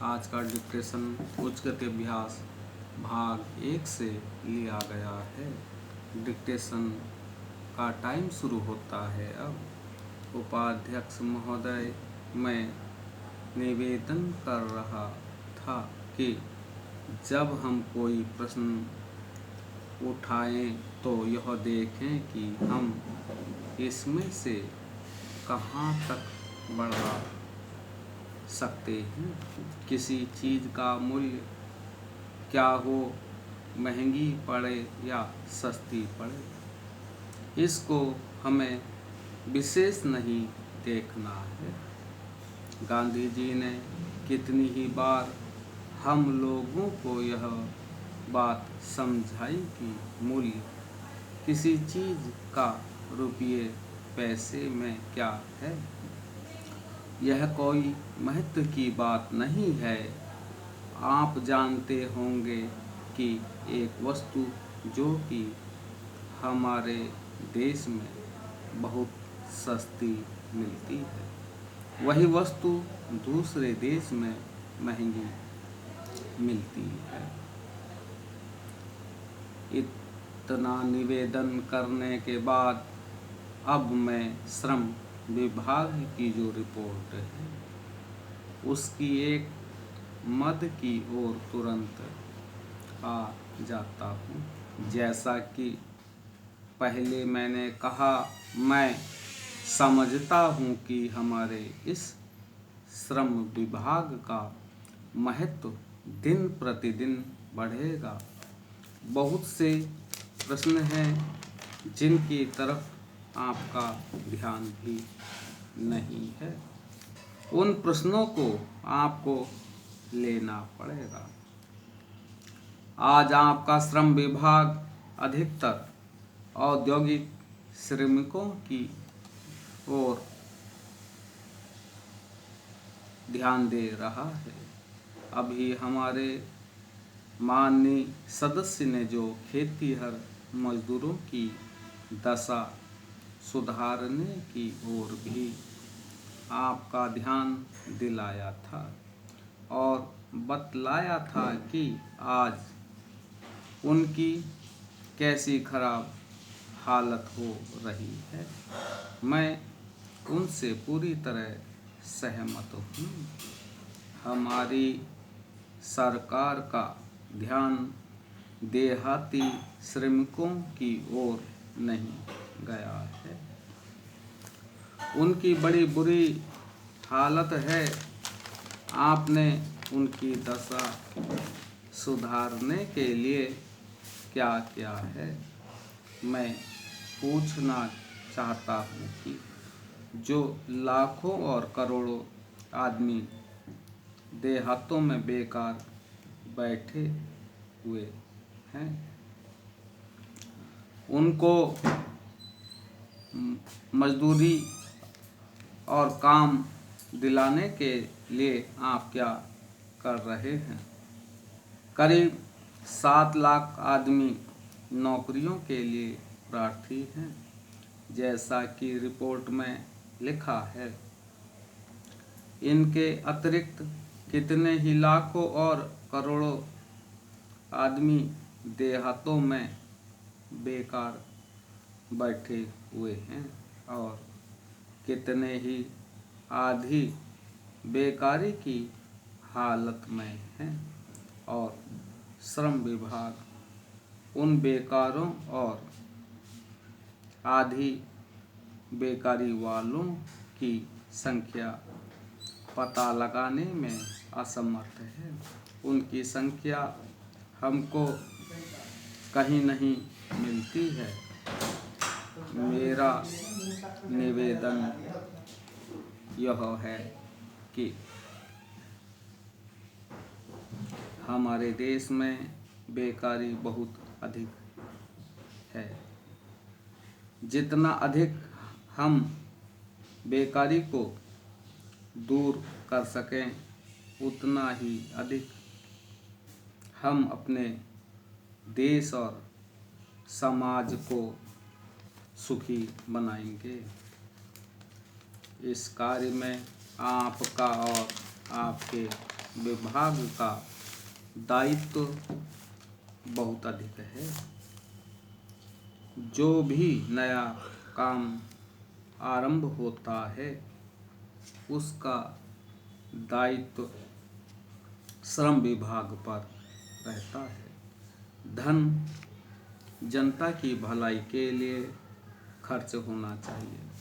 आज का डिक्टेशन उच्च गति अभ्यास भाग 1 से लिया गया है। डिक्टेशन का टाइम शुरू होता है। अब उपाध्यक्ष महोदय, मैं निवेदन कर रहा था कि जब हम कोई प्रश्न उठाएं तो यह देखें कि हम इसमें से कहाँ तक बढ़ा सकते हैं। किसी चीज़ का मूल्य क्या हो, महंगी पड़े या सस्ती पड़े, इसको हमें विशेष नहीं देखना है। गांधी जी ने कितनी ही बार हम लोगों को यह बात समझाई कि मूल्य किसी चीज़ का रुपये पैसे में क्या है, यह कोई महत्व की बात नहीं है। आप जानते होंगे कि एक वस्तु जो कि हमारे देश में बहुत सस्ती मिलती है, वही वस्तु दूसरे देश में महंगी मिलती है। इतना निवेदन करने के बाद अब मैं श्रम विभाग की जो रिपोर्ट है उसकी एक मद की ओर तुरंत आ जाता हूँ। जैसा कि पहले मैंने कहा, मैं समझता हूँ कि हमारे इस श्रम विभाग का महत्व दिन प्रतिदिन बढ़ेगा। बहुत से प्रश्न हैं जिनकी तरफ आपका ध्यान भी नहीं है। उन प्रश्नों को आपको लेना पड़ेगा। आज आपका श्रम विभाग अधिकतर औद्योगिक श्रमिकों की ओर ध्यान दे रहा है। अभी हमारे माननीय सदस्य ने जो खेतीहर मजदूरों की दशा सुधारने की ओर भी आपका ध्यान दिलाया था और बतलाया था कि आज उनकी कैसी खराब हालत हो रही है। मैं उनसे पूरी तरह सहमत हूँ। हमारी सरकार का ध्यान देहाती श्रमिकों की ओर नहीं गया है। उनकी बड़ी बुरी हालत है। आपने उनकी दशा सुधारने के लिए क्या किया है? मैं पूछना चाहता हूँ कि जो लाखों और करोड़ों आदमी देहातों में बेकार बैठे हुए हैं, उनको मजदूरी और काम दिलाने के लिए आप क्या कर रहे हैं? करीब 7 लाख आदमी नौकरियों के लिए प्रार्थी हैं। जैसा कि रिपोर्ट में लिखा है, इनके अतिरिक्त कितने ही लाखों और करोड़ों आदमी देहातों में बेकार बैठे हुए हैं और कितने ही आधी बेकारी की हालत में हैं। और श्रम विभाग उन बेकारों और आधी बेकारी वालों की संख्या पता लगाने में असमर्थ है। उनकी संख्या हमको कहीं नहीं मिलती है। मेरा निवेदन यह है कि हमारे देश में बेकारी बहुत अधिक है। जितना अधिक हम बेकारी को दूर कर सकें, उतना ही अधिक हम अपने देश और समाज को सुखी बनाएंगे। इस कार्य में आपका और आपके विभाग का दायित्व बहुत अधिक है। जो भी नया काम आरंभ होता है उसका दायित्व श्रम विभाग पर रहता है। धन जनता की भलाई के लिए खर्च होना चाहिए।